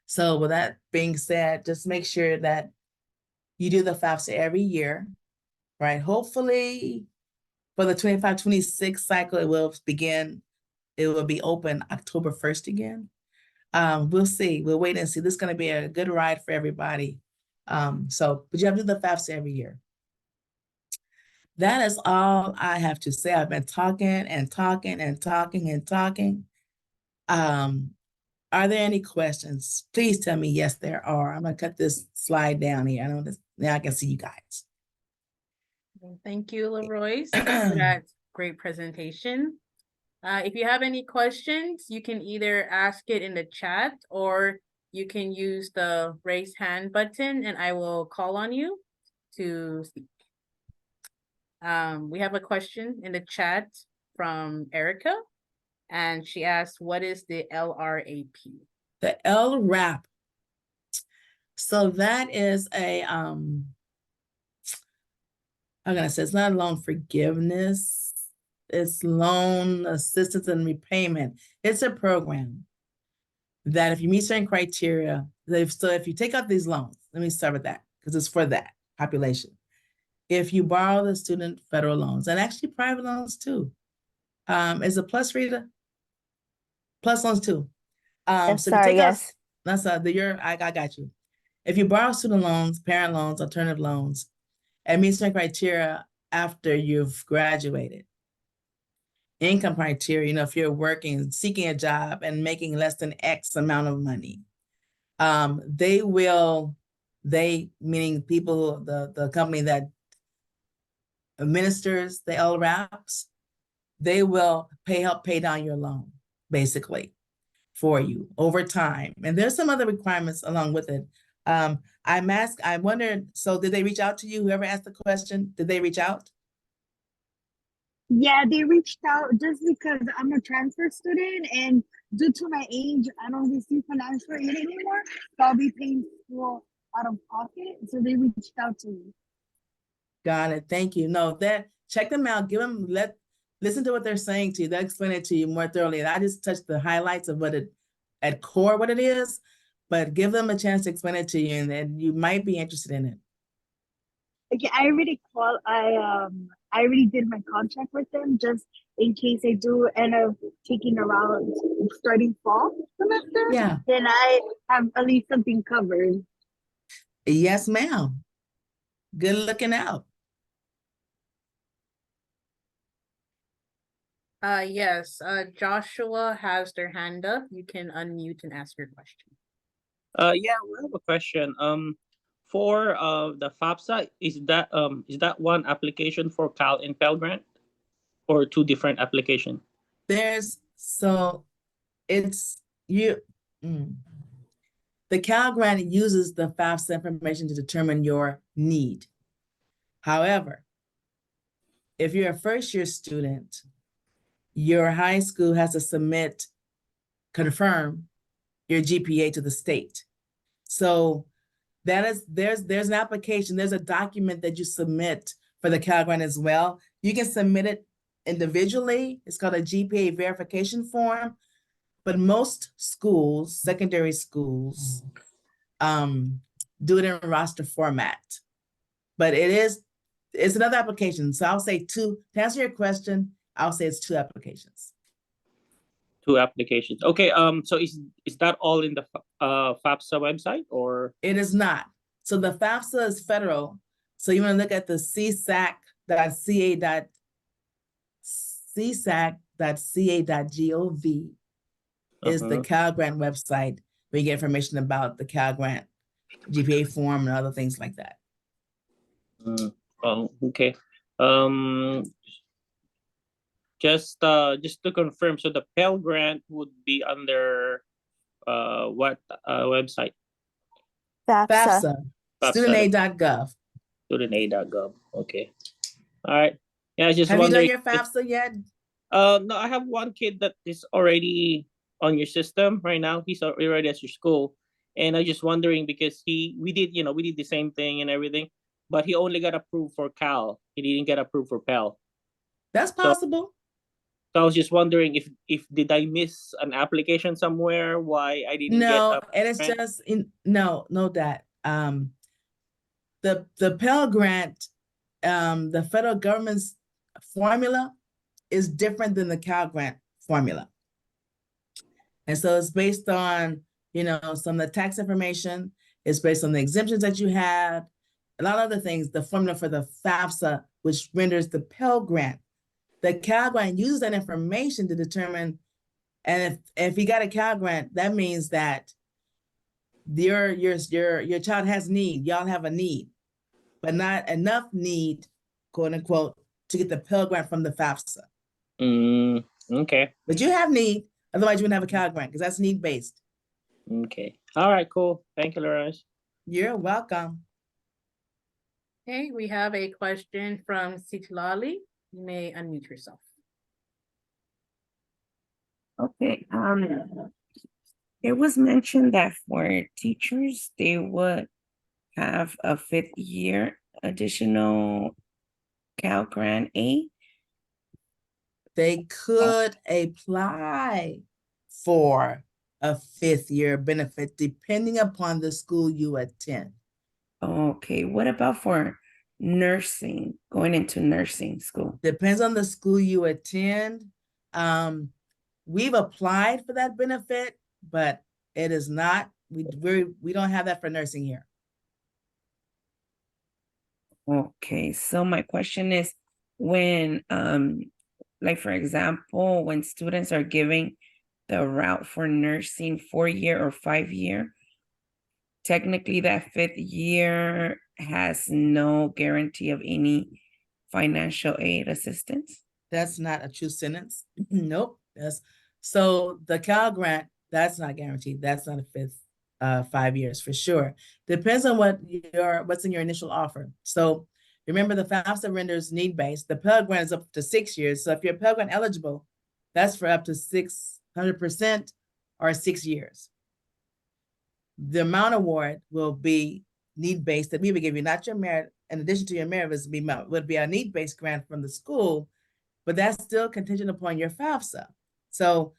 So with that being said, just make sure that you do the FAFSA every year, right? Hopefully for the 25-26 cycle, it will be open October 1st again. We'll see. We'll wait and see. This is going to be a good ride for everybody. But you have to do the FAFSA every year. That is all I have to say. I've been talking and talking and talking and talking. Are there any questions? Please tell me yes, there are. I'm going to cut this slide down here. Now I can see you guys. Thank you, Leroy, for that great presentation. If you have any questions, you can either ask it in the chat or you can use the raise hand button and I will call on you to speak. We have a question in the chat from Erica, and she asked, what is the LRAP? The LRAP. So that is I'm gonna say it's not loan forgiveness, it's loan assistance and repayment. It's a program that if you meet certain criteria, if you take out these loans, let me start with that, because it's for that population. If you borrow the student federal loans, and actually private loans too, is a plus, Rita? Plus loans too. Yes, So sorry, yes. I got you. If you borrow student loans, parent loans, alternative loans, and meet certain criteria after you've graduated, income criteria, if you're working, seeking a job and making less than X amount of money, meaning people, the company that administers the LRAPs, they will help pay down your loan, basically, for you over time. And there's some other requirements along with it. I wondered, so did they reach out to you? Whoever asked the question, did they reach out? Yeah, they reached out just because I'm a transfer student and due to my age, I don't receive financial aid anymore. So I'll be paying school out of pocket. So they reached out to me. Got it. Thank you. No, check them out. Listen to what they're saying to you. They'll explain it to you more thoroughly. And I just touched the highlights of what it is, but give them a chance to explain it to you, and then you might be interested in it. Okay, I already did my contract with them just in case I do end up taking a route starting fall semester. Yeah. Then I have at least something covered. Yes, ma'am. Good looking out. Yes, Joshua has their hand up. You can unmute and ask your question. Yeah, we have a question. For the FAFSA, is that one application for Cal and Pell Grant, or two different application? The Cal Grant uses the FAFSA information to determine your need. However, if you're a first-year student, your high school has to confirm your GPA to the state. So there's an application, there's a document that you submit for the Cal Grant as well. You can submit it individually. It's called a GPA verification form, but most schools, secondary schools, do it in roster format. But it's another application. So I'll say two. To answer your question, I'll say it's two applications. Two applications. Okay. So is that all in the FAFSA website, or? It is not. So the FAFSA is federal. So you want to look at the csac.ca.gov is the Cal Grant website where you get information about the Cal Grant GPA form and other things like that. Okay. Just to confirm, so the Pell Grant would be under what website? FAFSA. FAFSA. Studentaid.gov. Studentaid.gov. Okay. All right. Yeah, I was just Have you done wondering. your FAFSA yet? No, I have one kid that is already on your system right now. He's already at your school, and I was just wondering because we did, we did the same thing and everything, but he only got approved for Cal. He didn't get approved for Pell. That's So, possible. so I was just wondering if did I miss an application somewhere? Why I didn't get No, a and it's grant? just no, that. The Pell Grant, the federal government's formula is different than the Cal Grant formula. And so it's based on, some of the tax information, it's based on the exemptions that you have, a lot of other things, the formula for the FAFSA, which renders the Pell Grant. The Cal Grant uses that information to determine, and if you got a Cal Grant, that means that your child has need, y'all have a need, but not enough need, quote unquote, to get the Pell Grant from the FAFSA. Okay. But you have need, otherwise you wouldn't have a Cal Grant because that's need based. Okay. All right, cool. Thank you, Lorenz. You're welcome. Okay, we have a question from Sitlali. You may unmute yourself. Okay, it was mentioned that for teachers, they would have a 5th year additional Cal Grant A. They could apply for a 5th year benefit depending upon the school you attend. Okay, what about for nursing, going into nursing school? Depends on the school you attend. We've applied for that benefit, but it is not, we don't have that for nursing here. Okay, so my question is when, like for example, when students are giving the route for nursing 4-year or 5-year, technically that 5th year has no guarantee of any financial aid assistance. That's not a true sentence. Nope. So the Cal Grant, that's not guaranteed. That's not a 5 years for sure. Depends on what's in your initial offer. So remember, the FAFSA renders need-based. The Pell Grant is up to 6 years. So if you're Pell Grant eligible, that's for up to 600% or 6 years. The amount award will be need-based that we would give you, not your merit. In addition to your merit, would be a need-based grant from the school, but that's still contingent upon your FAFSA. So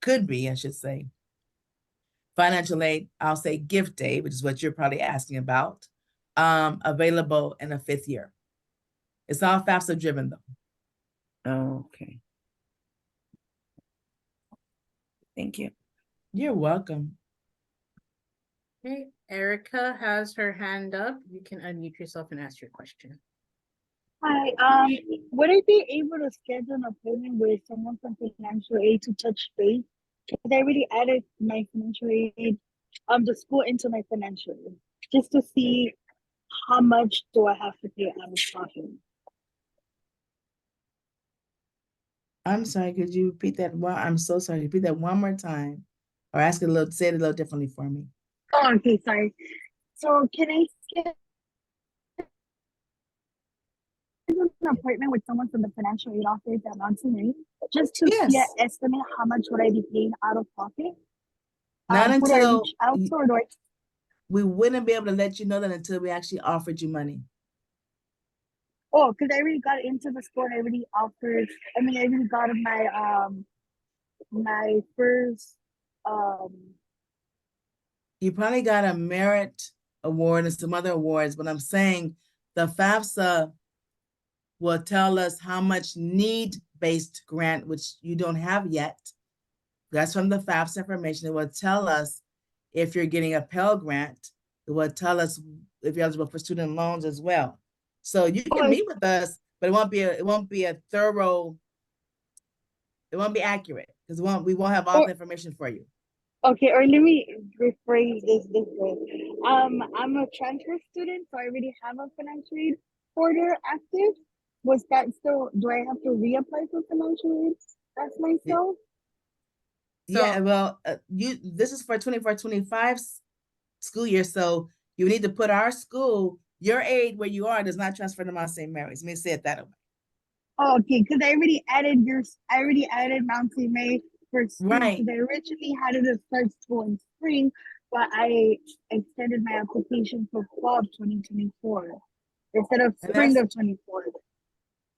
could be, I should say, financial aid, I'll say gift aid, which is what you're probably asking about, available in a 5th year. It's all FAFSA driven though. Okay. Thank you. You're welcome. Okay, Erica has her hand up. You can unmute yourself and ask your question. Hi, would I be able to schedule an appointment with someone from financial aid to touch base? Because I already added my financial aid, the school into my financial aid, just to see how much do I have to pay out of pocket. I'm sorry, could you repeat that? I'm so sorry. Repeat that one more time, or say it a little differently for me. Oh, okay, sorry. So can I schedule an appointment with someone from the financial aid office at Mountain Lane, just to Yes. see an estimate how much would I be paying out of pocket? Not Who do I until reach out to, or do I? we wouldn't be able to let you know that until we actually offered you money. Oh, because I already got into the school and I already offered. I mean, I already got my first You probably got a merit award and some other awards, but I'm saying the FAFSA will tell us how much need-based grant, which you don't have yet. That's from the FAFSA information. It will tell us if you're getting a Pell Grant. It will tell us if you're eligible for student loans as well. So you can meet with us, but it won't be a thorough. It won't be accurate because we won't have all the information for you. Okay, or let me rephrase this way. I'm a transfer student, so I already have a financial aid order active. Was that still? Do I have to reapply for financial aid? That's myself. Yeah, well, this is for 24-25 school year, so You need to put our school, your aid where you are does not transfer to Mount St. Mary's. Let me say it that way. Oh, okay, because I already added Mount St. Mary for spring. Right. Because I originally had it to start school in spring, but I extended my application for fall of 2024 instead of And spring that's, of 24.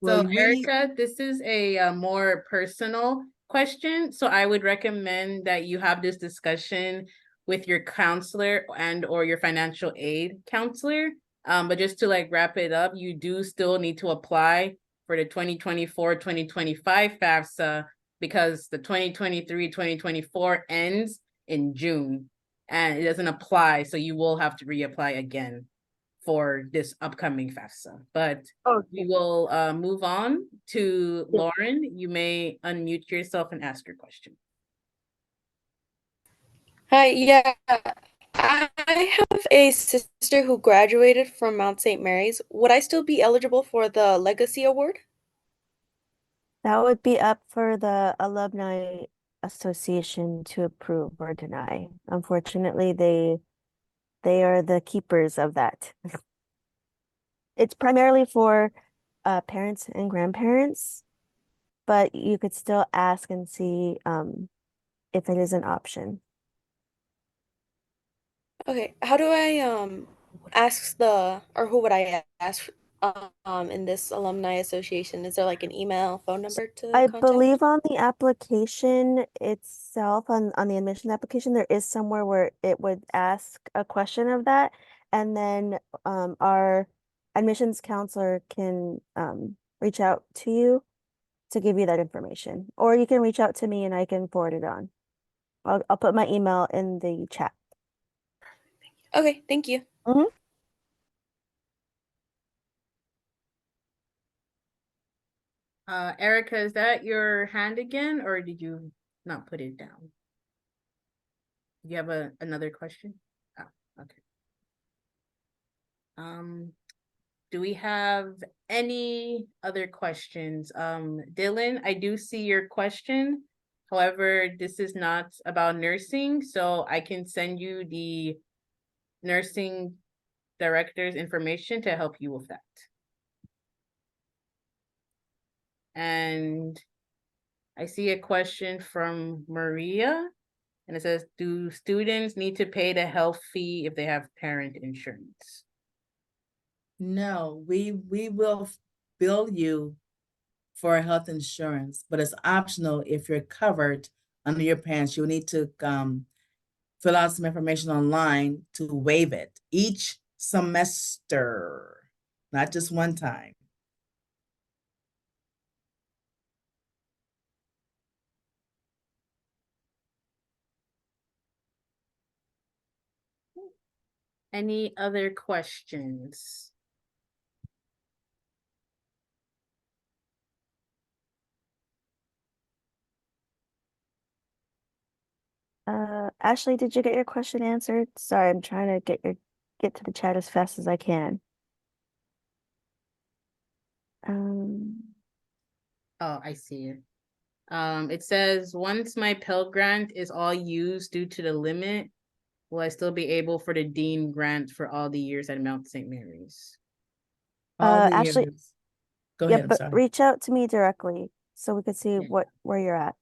well, So Erica, this is a more personal question. So I would recommend that you have this discussion with your counselor and or your financial aid counselor. But just to like wrap it up, you do still need to apply for the 2024-2025 FAFSA because the 2023-2024 ends in June and it doesn't apply. So you will have to reapply again for this upcoming FAFSA. But Okay. we will move on to Yeah. Lauren. You may unmute yourself and ask your question. Hi, yeah. I have a sister who graduated from Mount St. Mary's. Would I still be eligible for the Legacy Award? That would be up for the Alumni Association to approve or deny. Unfortunately, they are the keepers of that. It's primarily for parents and grandparents, but you could still ask and see if it is an option. Okay, how do I ask or who would I ask in this alumni association? Is there like an email, phone number to I contact? believe on the application itself, on the admission application, there is somewhere where it would ask a question of that, and then our admissions counselor can reach out to you to give you that information, or you can reach out to me and I can forward it on. I'll put my email in the chat. Okay, thank you. Erica, is that your hand again, or did you not put it down? You have another question? Oh, okay. Do we have any other questions? Dylan, I do see your question. However, this is not about nursing, so I can send you the nursing director's information to help you with that. And I see a question from Maria, and it says, do students need to pay the health fee if they have parent insurance? no, we will bill you for health insurance, but it's optional if you're covered under your parents. You'll need to fill out some information online to waive it each semester, not just one time. Any other questions? Ashley, did you get your question answered? Sorry, I'm trying to get to the chat as fast as I can. Oh, I see it. It says, once my Pell Grant is all used due to the limit, will I still be able for the Dean Grant for all the years at Mount St. Mary's? All the Ashley, years. Go yeah, ahead, I'm but sorry. reach out to me directly so we could see Yeah. where you're at.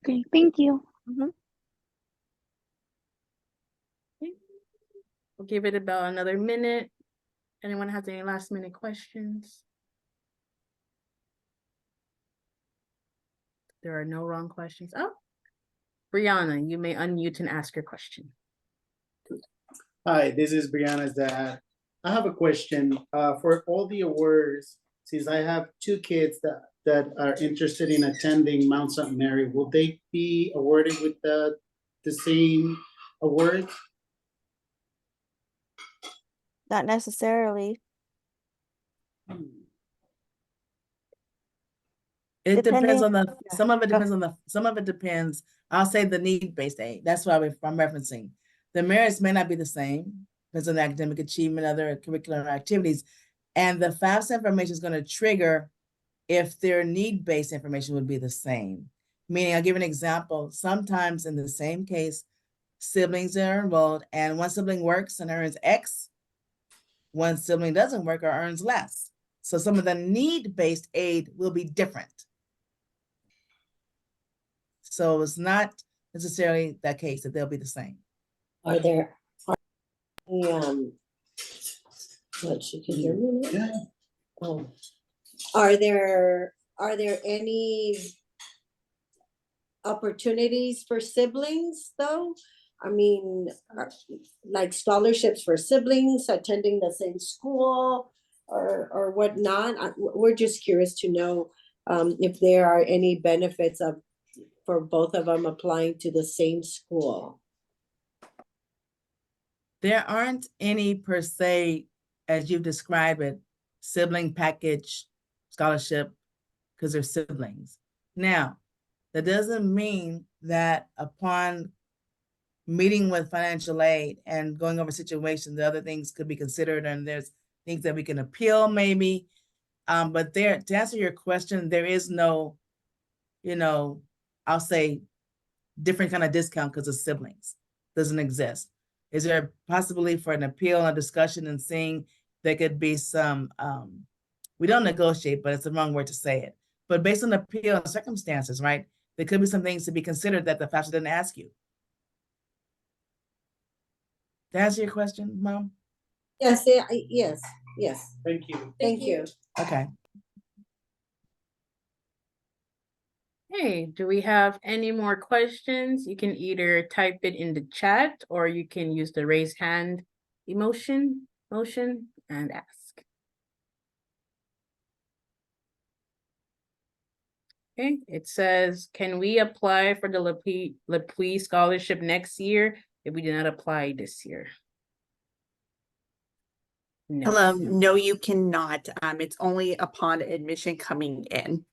Okay, thank you. We'll give it about another minute. Anyone has any last minute questions? There are no wrong questions. Oh, Brianna, you may unmute and ask your question. Hi, this is Brianna's dad. I have a question. For all the awards, since I have two kids that are interested in attending Mount St. Mary, will they be awarded with the same award? Not necessarily. It depends Depending- on the, yeah. some of it depends, I'll say the need-based aid, that's why I'm referencing. The merits may not be the same, depends on the academic achievement, other curricular activities. And the FAFSA information is gonna trigger if their need-based information would be the same. Meaning, I'll give an example, sometimes in the same case, siblings that are enrolled, and one sibling works and earns X, one sibling doesn't work or earns less. So some of the need-based aid will be different. So it's not necessarily that case that they'll be the same. Are there, what, she can hear me now? Yeah. Oh. Are there any opportunities for siblings though? I mean, like scholarships for siblings attending the same school or whatnot? We're just curious to know if there are any benefits for both of them applying to the same school. There aren't any per se, as you describe it, sibling package scholarship, because they're siblings. Now, that doesn't mean that upon meeting with financial aid and going over situations, the other things could be considered, and there's things that we can appeal maybe. But there, to answer your question, there is no, I'll say different kind of discount because of siblings. Doesn't exist. Is there a possibility for an appeal and a discussion and seeing there could be some, we don't negotiate, but it's the wrong word to say it. But based on the appeal and circumstances, right? There could be some things to be considered that the FAFSA didn't ask you. To answer your question, Mom? Yes, yes. Thank you. Thank you. Okay. Hey, do we have any more questions? You can either type it in the chat or you can use the raise hand motion and ask. Okay, it says, can we apply for the LePuy scholarship next year if we did not apply this year? No. Hello, no, you cannot. It's only upon admission coming in.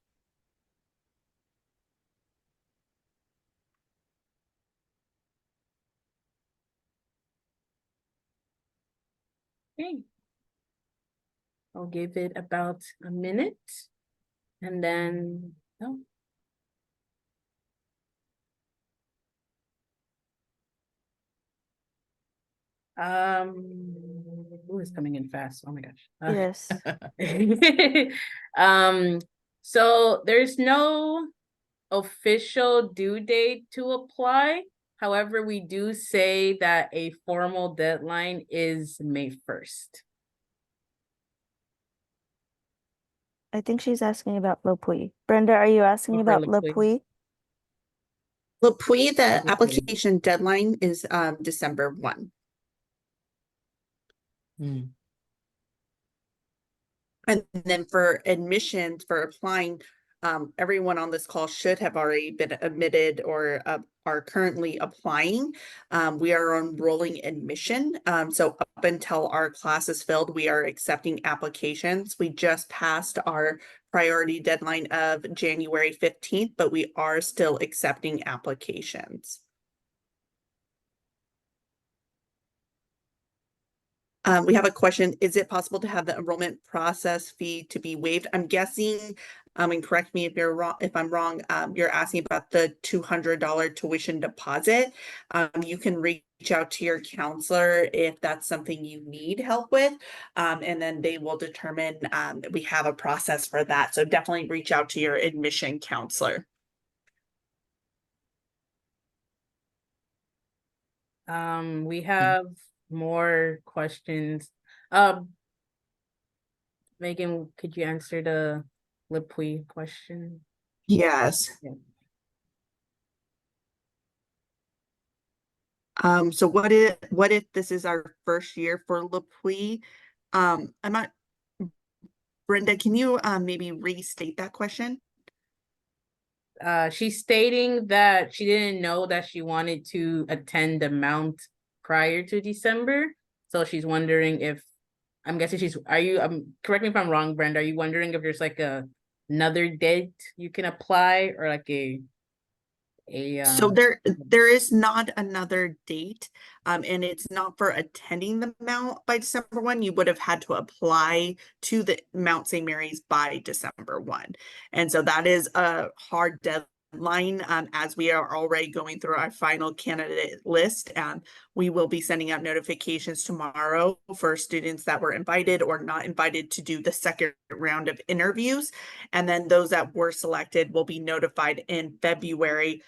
Okay. I'll give it about a minute and then, oh. Who is coming in fast? Oh my gosh. Yes. So there's no official due date to apply. However, we do say that a formal deadline is May 1st. I think she's asking about LePuy. Brenda, are you asking For about LePuy. LePuy? LePuy, the Okay. application deadline is December 1. And then for admissions, for applying, everyone on this call should have already been admitted or are currently applying. We are on rolling admission. So up until our class is filled, we are accepting applications. We just passed our priority deadline of January 15th, but we are still accepting applications. We have a question. Is it possible to have the enrollment process fee to be waived? I'm guessing, and correct me if you're wrong, if I'm wrong, you're asking about the $200 tuition deposit. You can reach out to your counselor if that's something you need help with. And then they will determine, we have a process for that. So definitely reach out to your admission counselor. We have more questions. Megan, could you answer the LePuy question? Yes. Yeah. So what if this is our first year for LePuy? I'm not, Brenda, can you maybe restate that question? She's stating that she didn't know that she wanted to attend the Mount prior to December. So she's wondering if, I'm guessing correct me if I'm wrong, Brenda, are you wondering if there's like another date you can apply or like So there is not another date, and it's not for attending the Mount by December 1. You would have had to apply to the Mount St. Mary's by December 1. And so that is a hard deadline line, as we are already going through our final candidate list. We will be sending out notifications tomorrow for students that were invited or not invited to do the second round of interviews. And then those that were selected will be notified in February,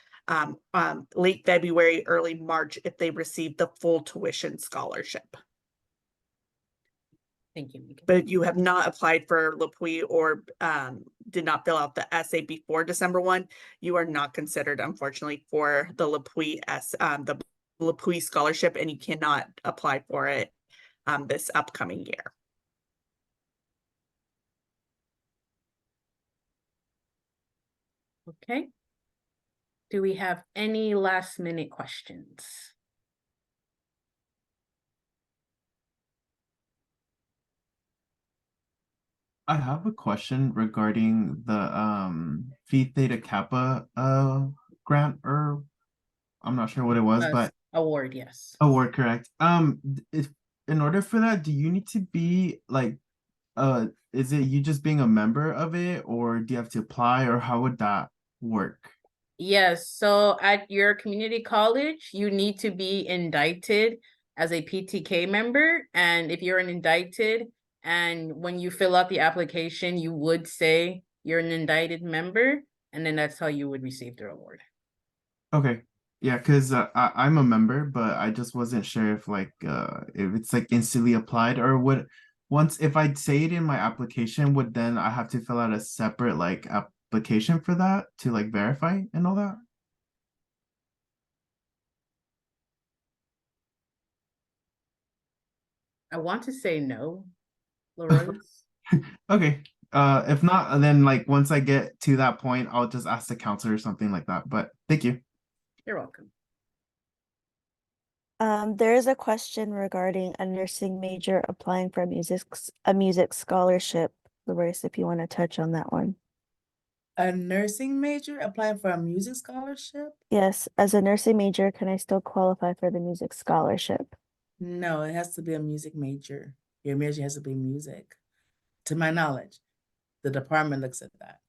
late February, early March, if they receive the full tuition scholarship. Thank you, Mika. But if you have not applied for LaPuy or did not fill out the essay before December 1, you are not considered, unfortunately, for the LaPuy scholarship, and you cannot apply for it this upcoming year. Okay. Do we have any last minute questions? I have a question regarding the Phi Theta Kappa grant, or I'm not sure what it was, but Award, yes. award, correct. If in order for that, do you need to be like is it you just being a member of it, or do you have to apply, or how would that work? Yes, so at your community college, you need to be indicted as a PTK member. And if you're an indicted, and when you fill out the application, you would say you're an indicted member, and then that's how you would receive the award. Okay. Yeah, because I'm a member, but I just wasn't sure if it's like instantly applied, or would once if I say it in my application, would then I have to fill out a separate like application for that to like verify and all that? I want to say no, Larose. Okay. If not, then like once I get to that point, I'll just ask the counselor or something like that. But thank you. You're welcome. There is a question regarding a nursing major applying for a music scholarship. Larissa, if you want to touch on that one. A nursing major applying for a music scholarship? Yes, as a nursing major, can I still qualify for the music scholarship? No, it has to be a music major. Your major has to be music. To my knowledge, the department looks at that.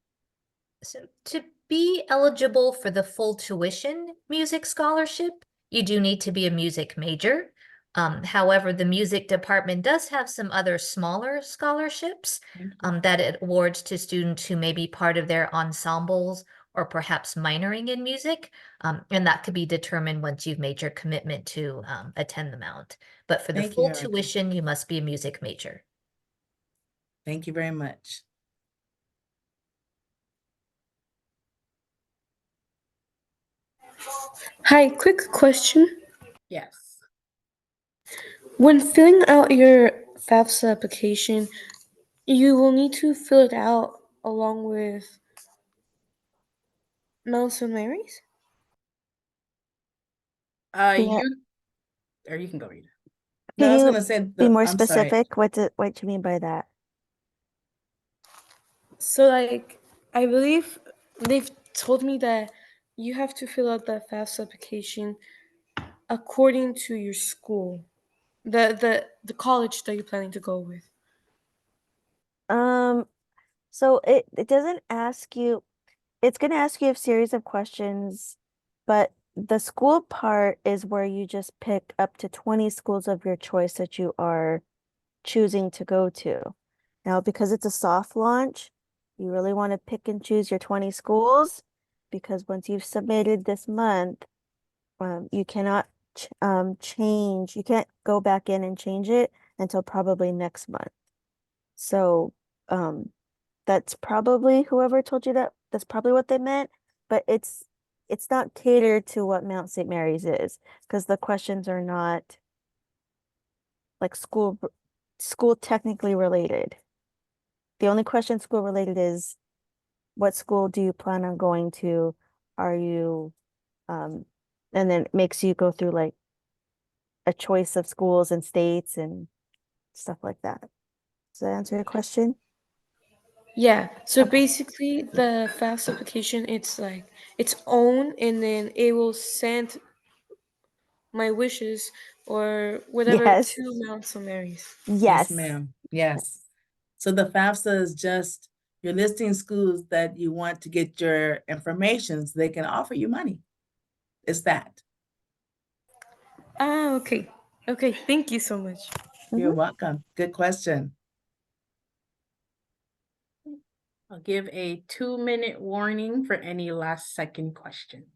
So to be eligible for the full tuition music scholarship, you do need to be a music major. However, the music department does have some other smaller scholarships that it awards to students who may be part of their ensembles or perhaps minoring in music. And that could be determined once you've made your commitment to attend the Mount. But for the Thank you, full Erica. tuition, you must be a music major. Thank you very much. Hi, quick question. Yes. When filling out your FAFSA application, you will need to fill it out along with Mount St. Mary's? Yeah. You can go read. No, I was Can gonna you say be more I'm sorry. specific? What do you mean by that? So, like, I believe they've told me that you have to fill out the FAFSA application according to your school, the college that you're planning to go with. So it doesn't ask you, it's gonna ask you a series of questions, but the school part is where you just pick up to 20 schools of your choice that you are choosing to go to. Now, because it's a soft launch, you really want to pick and choose your 20 schools, because once you've submitted this month, you cannot change, you can't go back in and change it until probably next month. So that's probably whoever told you that, that's probably what they meant, but it's not catered to what Mount St. Mary's is, because the questions are not like school technically related. The only question school related is, what school do you plan on going to? Are you, and then it makes you go through like a choice of schools and states and stuff like that. Does that answer your question? Yeah, so basically the FAFSA application, it's like its own, and then it will send my wishes or whatever Yes. to Mount St. Mary's. Yes, Yes. ma'am. Yes. So the FAFSA is just you're listing schools that you want to get your information so they can offer you money. It's that. Ah, okay. Okay, thank you so much. You're welcome. Good question. I'll give a 2-minute warning for any last second questions.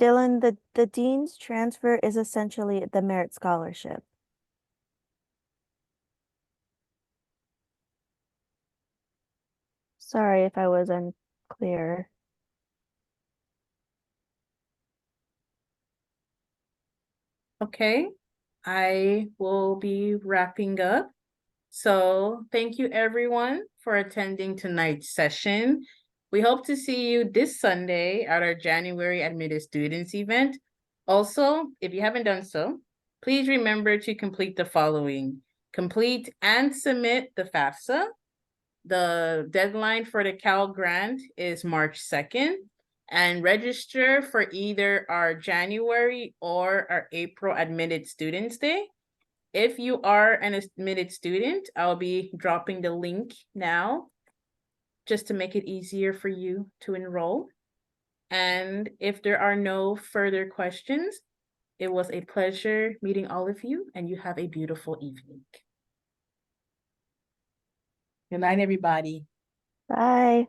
Dylan, the dean's transfer is essentially the merit scholarship. Sorry if I was unclear. Okay, I will be wrapping up. So thank you everyone for attending tonight's session. We hope to see you this Sunday at our January Admitted Students event. Also, if you haven't done so, please remember to complete the following. Complete and submit the FAFSA. The deadline for the Cal Grant is March 2nd, and register for either our January or our April Admitted Students Day. If you are an admitted student, I'll be dropping the link now just to make it easier for you to enroll. And if there are no further questions, it was a pleasure meeting all of you, and you have a beautiful evening. Good night, everybody. Bye.